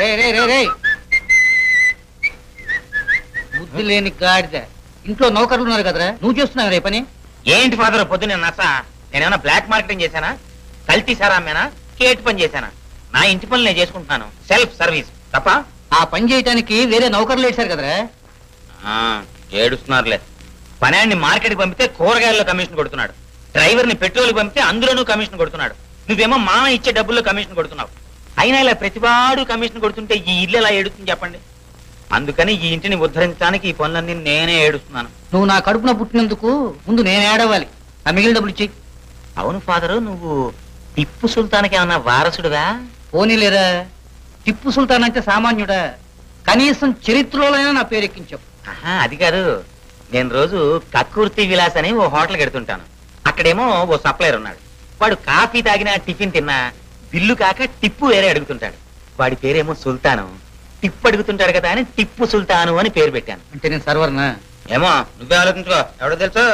రే రే రే రే బుద్ధి లేని గాడిద. ఇంట్లో నౌకర్లు ఉన్నారు కదరా, నువ్వు చేస్తున్నావు రే పని. ఏంటి ఫాదర్ పొద్దున్న నచ్చ? నేనేమన్నా బ్లాక్ మార్కెటింగ్ చేశానా? కల్తీ సారామేనా? కేట్ పని చేశానా? నా ఇంటి పనులు నేను చేసుకుంటున్నాను. సెల్ఫ్ సర్వీస్ తప్ప. ఆ పని చేయటానికి వేరే నౌకర్లు వేశారు కదరా. ఏడుస్తున్నారులే. పనాన్ని మార్కెట్కి పంపితే కూరగాయల్లో కమిషన్ కొడుతున్నాడు, డ్రైవర్ని పెట్రోల్ పంపితే అందులోనూ కమిషన్ కొడుతున్నాడు, నువ్వేమో మామ ఇచ్చే డబ్బుల్లో కమిషన్ కొడుతున్నావు. అయినా ఇలా ప్రతివాడు కమిషన్ కొడుతుంటే ఈ ఇల్లు ఎలా ఏడుస్తుంది చెప్పండి. అందుకని ఈ ఇంటిని ఉద్ధరించడానికి ఈ పనులన్నీ నేనే ఏడుస్తున్నాను. నువ్వు నా కడుపున పుట్టినందుకు ముందు నేను ఏడవాలి. ఆ మిగిలిన డబ్బులు ఇచ్చి. అవును ఫాదరు, నువ్వు టిప్పు సుల్తాన్కి ఏమన్నా వారసుడుగా? పోనీలేరా, టిప్పు సుల్తాన్ అంటే సామాన్యుడా? కనీసం చరిత్రలోనైనా నా పేరు ఎక్కించావు. అది కాదు, నేను రోజు కక్కుర్తి విలాస్ అని ఓ హోటల్కి ఎడుతుంటాను. అక్కడేమో ఓ సప్లయర్ ఉన్నాడు. వాడు కాఫీ తాగినా టిఫిన్ తిన్నా బిల్లు కాక టిప్పు వేరే అడుగుతుంటాడు. వాడి పేరేమో సుల్తాను. టిప్పు అడుగుతుంటాడు కదా అని టిప్పు సుల్తాను అని పేరు పెట్టాను. అంటే నేను సర్వర్నా? ఏమో నువ్వే ఆలోచించుకో, ఎవడో తెలుసు.